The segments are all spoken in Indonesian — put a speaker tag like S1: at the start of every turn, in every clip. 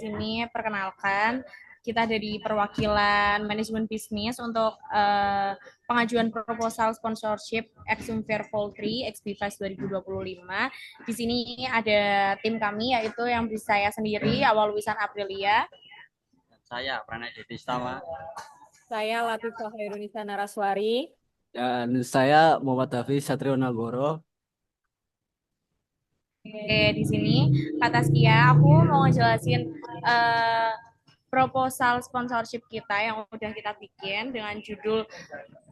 S1: Sini perkenalkan, kita dari perwakilan manajemen bisnis untuk pengajuan proposal sponsorship Exum Fair Fall 3 XBFest 2025. Di sini ada tim kami yaitu yang saya sendiri, Awal Wisan Aprilia.
S2: Saya Pranay Dedistama.
S3: Saya Latifah Hairunisa Naraswari.
S4: Dan saya Muhammad Hafiz Satrio Nagoro.
S1: Oke, di sini Kak Taskia, aku mau ngejelasin eh, proposal sponsorship kita yang udah kita bikin dengan judul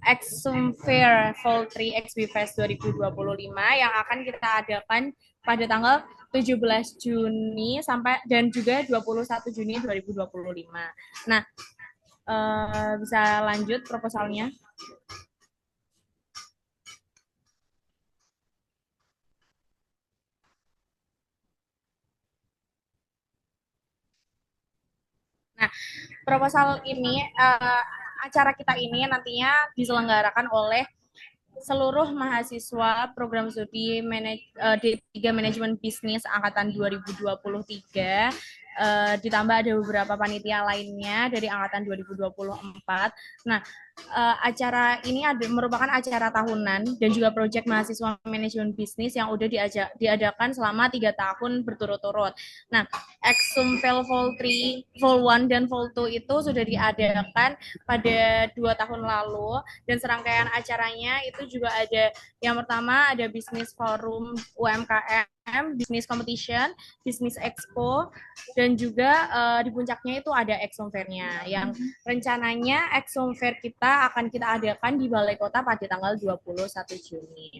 S1: Exum Fair Fall 3 XB Fest 2025 yang akan kita adakan pada tanggal 17 Juni sampai dan juga 21 Juni 2025. Nah, bisa lanjut proposalnya. Nah, proposal ini, acara kita ini nantinya diselenggarakan oleh seluruh mahasiswa program studi D3 Manajemen Bisnis angkatan 2023, ditambah ada beberapa panitia lainnya dari angkatan 2024. Nah, acara ini merupakan acara tahunan dan juga proyek mahasiswa manajemen bisnis yang udah diadakan selama 3 tahun berturut-turut. Nah, Exum Vol 3, Vol 1 dan Vol 2 itu sudah diadakan pada 2 tahun lalu, dan serangkaian acaranya itu juga ada, yang pertama ada Bisnis Forum UMKM, Bisnis Competition, Bisnis Expo, dan juga di puncaknya itu ada Exum Fair-nya yang rencananya Exum Fair kita akan kita adakan di Balai Kota pada tanggal 21 Juni.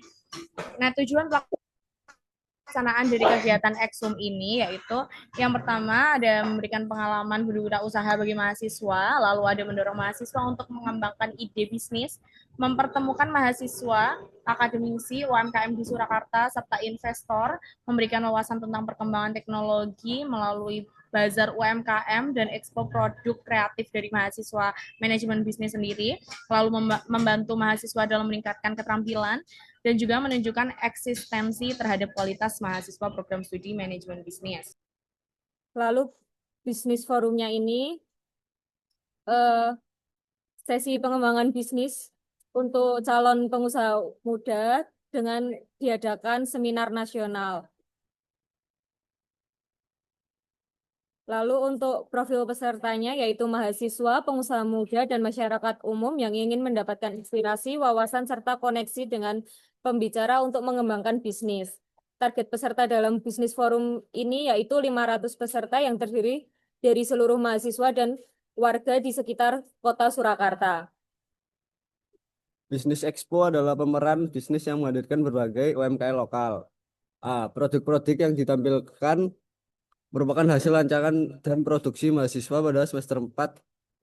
S1: Nah, tujuan pelaksanaan dari kegiatan Exum ini yaitu yang pertama ada memberikan pengalaman berwirausaha bagi mahasiswa, lalu ada mendorong mahasiswa untuk mengembangkan ide bisnis, mempertemukan mahasiswa, akademisi, UMKM di Surakarta, serta investor, memberikan wawasan tentang perkembangan teknologi melalui bazar UMKM dan ekspo produk kreatif dari mahasiswa manajemen bisnis sendiri, lalu membantu mahasiswa dalam meningkatkan keterampilan, dan juga menunjukkan eksistensi terhadap kualitas mahasiswa program studi manajemen bisnis.
S3: Lalu bisnis forumnya ini sesi pengembangan bisnis untuk calon pengusaha muda dengan diadakan seminar nasional. Lalu untuk profil pesertanya yaitu mahasiswa, pengusaha muda, dan masyarakat umum yang ingin mendapatkan inspirasi, wawasan, serta koneksi dengan pembicara untuk mengembangkan bisnis. Target peserta dalam bisnis forum ini yaitu 500 peserta yang terdiri dari seluruh mahasiswa dan warga di sekitar kota Surakarta.
S4: Bisnis Expo adalah pemeran bisnis yang menghadirkan berbagai UMKM lokal. Produk-produk yang ditampilkan merupakan hasil rancangan dan produksi mahasiswa pada semester 4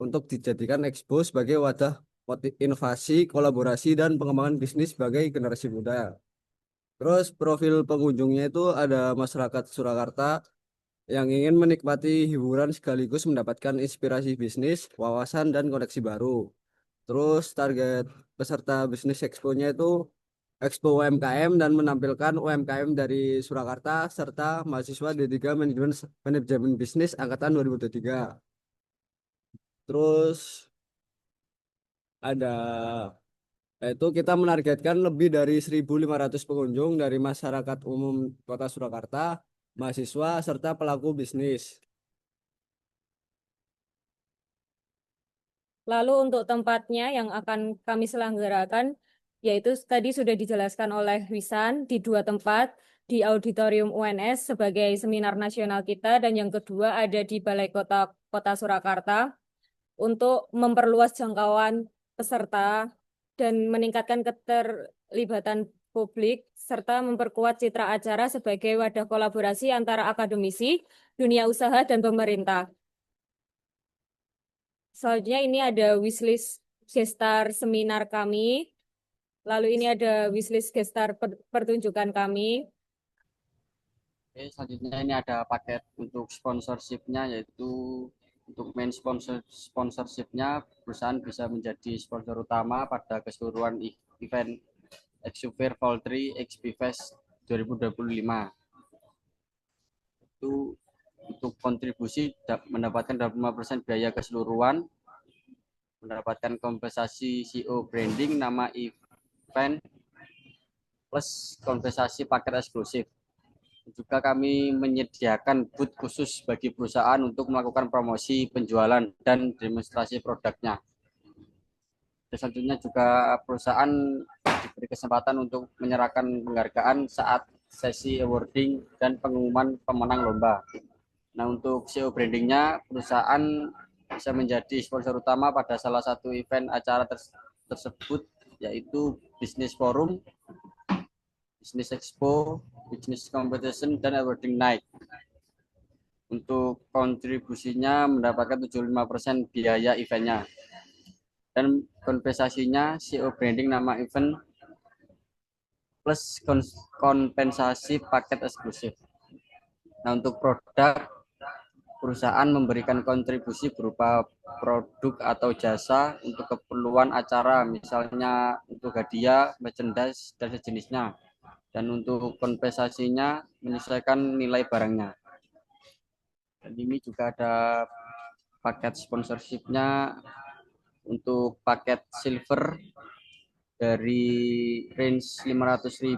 S4: untuk dijadikan Expo sebagai wadah inovasi, kolaborasi, dan pengembangan bisnis sebagai generasi muda. Terus profil pengunjungnya itu ada masyarakat Surakarta yang ingin menikmati hiburan sekaligus mendapatkan inspirasi bisnis, wawasan, dan koneksi baru. Terus target peserta bisnis expo-nya itu Expo UMKM dan menampilkan UMKM dari Surakarta serta mahasiswa D3 Manajemen Bisnis angkatan 2023. Terus ada itu kita menargetkan lebih dari 1.500 pengunjung dari masyarakat umum Kota Surakarta, mahasiswa serta pelaku bisnis.
S3: Lalu untuk tempatnya yang akan kami selenggarakan, yaitu tadi sudah dijelaskan oleh Wisan di 2 tempat, di Auditorium UNS sebagai seminar nasional kita, dan yang kedua ada di Balai Kota Kota Surakarta untuk memperluas jangkauan peserta dan meningkatkan keterlibatan publik, serta memperkuat citra acara sebagai wadah kolaborasi antara akademisi, dunia usaha, dan pemerintah. Selanjutnya ini ada wishlist gestar seminar kami. Lalu ini ada wishlist gestar pertunjukan kami.
S2: Oke, selanjutnya ini ada paket untuk sponsorshipnya, yaitu untuk main sponsorshipnya perusahaan bisa menjadi sponsor utama pada keseluruhan event Exufair Fall 3 XB Fest 2025. Itu untuk kontribusi mendapatkan 25% biaya keseluruhan, mendapatkan kompensasi CO branding, nama event, plus kompensasi paket eksklusif. Juga kami menyediakan booth khusus bagi perusahaan untuk melakukan promosi, penjualan, dan demonstrasi produknya. Dan selanjutnya juga perusahaan diberi kesempatan untuk menyerahkan penghargaan saat sesi awarding dan pengumuman pemenang lomba. Nah, untuk SEO brandingnya, perusahaan bisa menjadi sponsor utama pada salah satu event acara tersebut, yaitu Business Forum, Business Expo, Business Competition, dan Awarding Night. Untuk kontribusinya mendapatkan 75% biaya eventnya. Dan kompensasinya SEO branding nama event plus kompensasi paket eksklusif. Nah, untuk produk, perusahaan memberikan kontribusi berupa produk atau jasa untuk keperluan acara, misalnya untuk hadiah, merchandise, dan sejenisnya. Dan untuk kompensasinya menyesuaikan nilai barangnya. Dan ini juga ada paket sponsorshipnya. Untuk paket silver dari range 500.000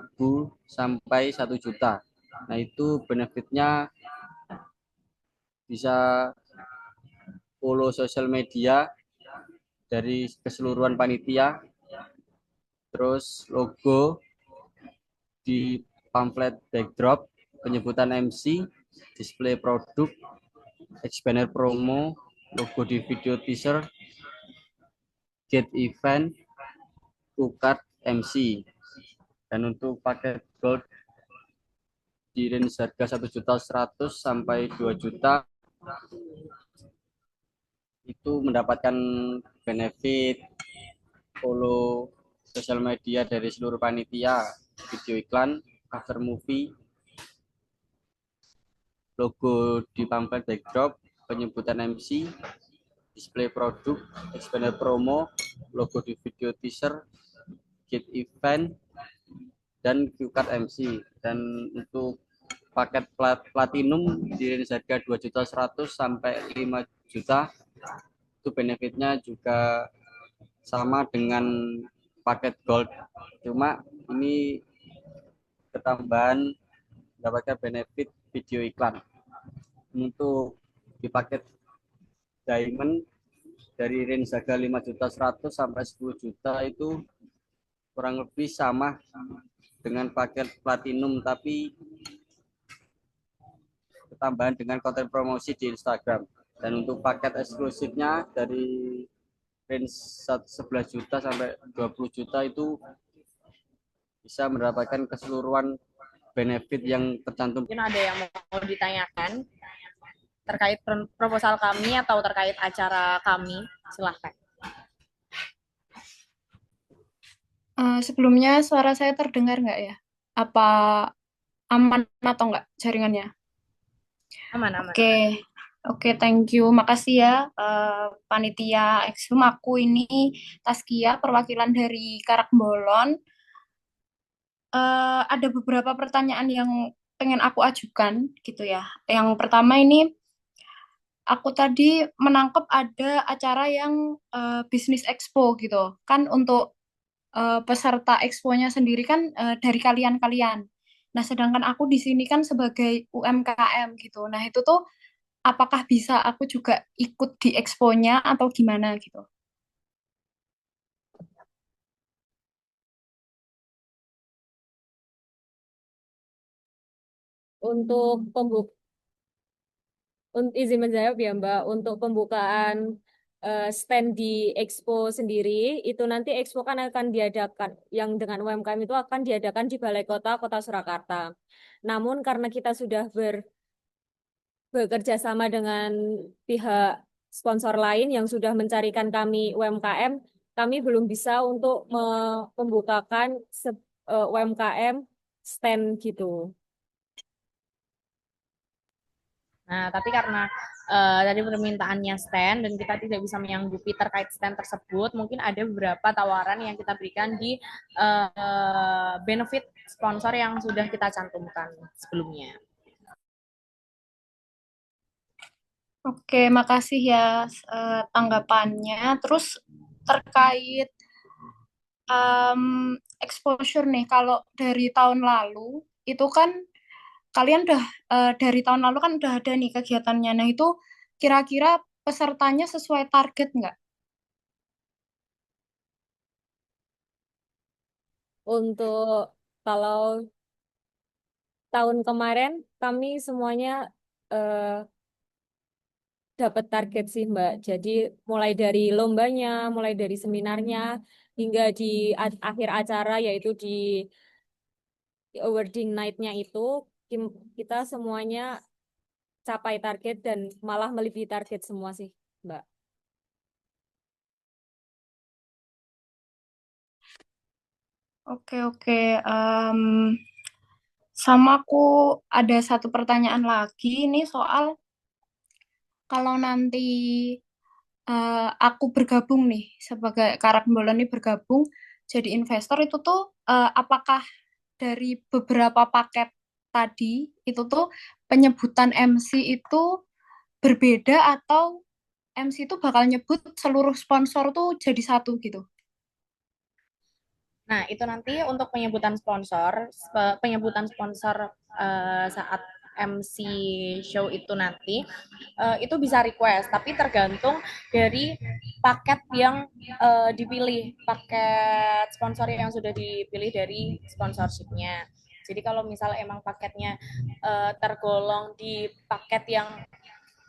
S2: sampai 1 juta. Nah, itu benefitnya bisa follow sosial media dari keseluruhan panitia, terus logo di pamflet backdrop, penyebutan MC, display produk, expander promo, logo di video teaser, gate event, card MC. Dan untuk paket gold di range harga 1.100.000 sampai 2 juta itu mendapatkan benefit follow sosial media dari seluruh panitia, video iklan, cover movie, logo di pamflet backdrop, penyebutan MC, display produk, expander promo, logo di video teaser, gate event, dan card MC. Dan untuk paket platinum di range harga 2.100.000 sampai 5 juta itu benefitnya juga sama dengan paket gold, cuma ini ketambahan mendapatkan benefit video iklan. Untuk di paket diamond dari range harga 5.100.000 sampai 10 juta itu kurang lebih sama dengan paket platinum, tapi ketambahan dengan konten promosi di Instagram. Dan untuk paket eksklusifnya dari range 11 juta sampai 20 juta itu bisa mendapatkan keseluruhan benefit yang tercantum.
S1: Mungkin ada yang mau ditanyakan terkait proposal kami atau terkait acara kami, silahkan.
S5: Sebelumnya suara saya terdengar nggak ya? Apa aman atau nggak jaringannya?
S1: Aman.
S5: Oke, thank you. Makasih ya, panitia Exhum. Aku ini Taskia, perwakilan dari Karakbolon. Ada beberapa pertanyaan yang pengen aku ajukan, gitu ya. Yang pertama ini, aku tadi menangkap ada acara yang Business Expo gitu. Kan untuk peserta expo-nya sendiri kan dari kalian-kalian. Nah, sedangkan aku di sini kan sebagai UMKM gitu. Nah, itu tuh apakah bisa aku juga ikut di expo-nya atau gimana gitu?
S3: Untuk izin menjawab ya Mbak, untuk pembukaan stand di Expo sendiri, itu nanti Expo kan akan diadakan, yang dengan UMKM itu akan diadakan di Balai Kota, Kota Surakarta. Namun karena kita sudah bekerja sama dengan pihak sponsor lain yang sudah mencarikan kami UMKM, kami belum bisa untuk membukakan UMKM stand gitu.
S1: Nah, tapi karena tadi permintaannya stand dan kita tidak bisa menyanggupi terkait stand tersebut, mungkin ada beberapa tawaran yang kita berikan di benefit sponsor yang sudah kita cantumkan sebelumnya.
S5: Oke, makasih ya tanggapannya. Terus terkait em, exposure nih, kalau dari tahun lalu itu kan kalian udah dari tahun lalu kan udah ada nih kegiatannya. Nah itu kira-kira pesertanya sesuai target nggak?
S3: Untuk kalau tahun kemarin kami semuanya eh, dapat target sih Mbak. Jadi mulai dari lombanya, mulai dari seminarnya, hingga di akhir acara yaitu di awarding night-nya itu kita semuanya capai target dan malah melebihi target semua sih Mbak.
S5: Oke, oke. Sama aku ada satu pertanyaan lagi ini soal kalau nanti aku bergabung nih sebagai Karak Bola nih bergabung jadi investor itu tuh apakah dari beberapa paket tadi itu tuh penyebutan MC itu berbeda atau MC itu bakal nyebut seluruh sponsor tuh jadi satu gitu.
S1: Nah, itu nanti untuk penyebutan sponsor saat MC show itu nanti itu bisa request, tapi tergantung dari paket yang dipilih, paket sponsor yang sudah dipilih dari sponsorshipnya. Jadi kalau misal emang paketnya tergolong di paket yang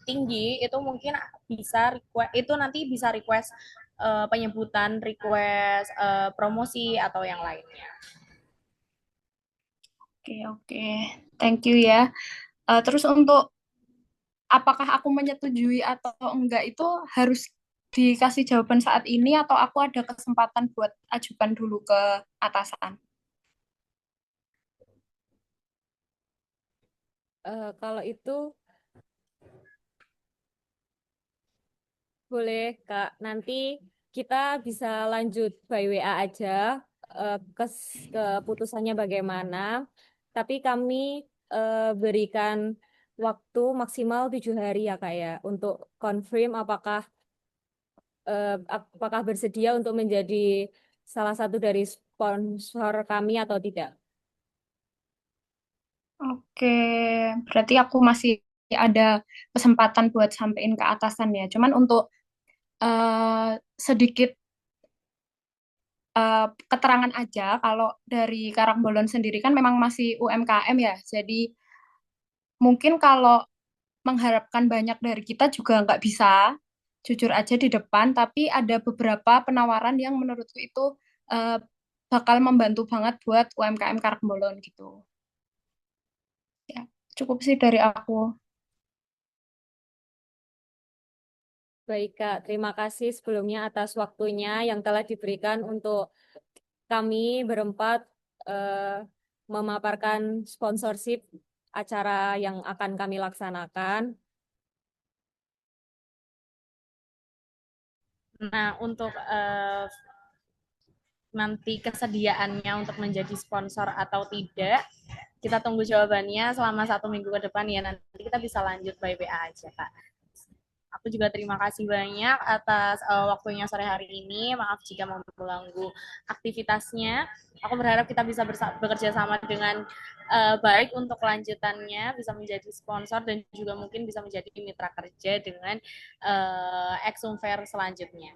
S1: tinggi, itu mungkin bisa request, itu nanti bisa request penyebutan, request promosi atau yang lainnya.
S5: Oke, oke. Thank you ya. Terus untuk apakah aku menyetujui atau enggak itu harus dikasih jawaban saat ini atau aku ada kesempatan buat ajukan dulu ke atasan?
S3: Kalau itu boleh Kak, nanti kita bisa lanjut by WA aja keputusannya bagaimana. Tapi kami berikan waktu maksimal 7 hari ya Kak ya untuk confirm apakah bersedia untuk menjadi salah satu dari sponsor kami atau tidak.
S5: Oke, berarti aku masih ada kesempatan buat sampein ke atasan ya. Cuman untuk sedikit keterangan aja, kalau dari Karangbolon sendiri kan memang masih UMKM ya. Jadi mungkin kalau mengharapkan banyak dari kita juga nggak bisa, jujur aja di depan, tapi ada beberapa penawaran yang menurutku itu eh, bakal membantu banget buat UMKM Karangbolon gitu. Ya, cukup sih dari aku.
S3: Baik Kak, terima kasih sebelumnya atas waktunya yang telah diberikan untuk kami berempat eh, memaparkan sponsorship acara yang akan kami laksanakan.
S1: Nah, untuk nanti kesediaannya untuk menjadi sponsor atau tidak, kita tunggu jawabannya selama 1 minggu ke depan ya. Nanti kita bisa lanjut by WA aja, Kak. Aku juga terima kasih banyak atas waktunya sore hari ini. Maaf jika mengganggu aktivitasnya. Aku berharap kita bisa bekerja sama dengan baik untuk kelanjutannya, bisa menjadi sponsor dan juga mungkin bisa menjadi mitra kerja dengan Exum Fair selanjutnya.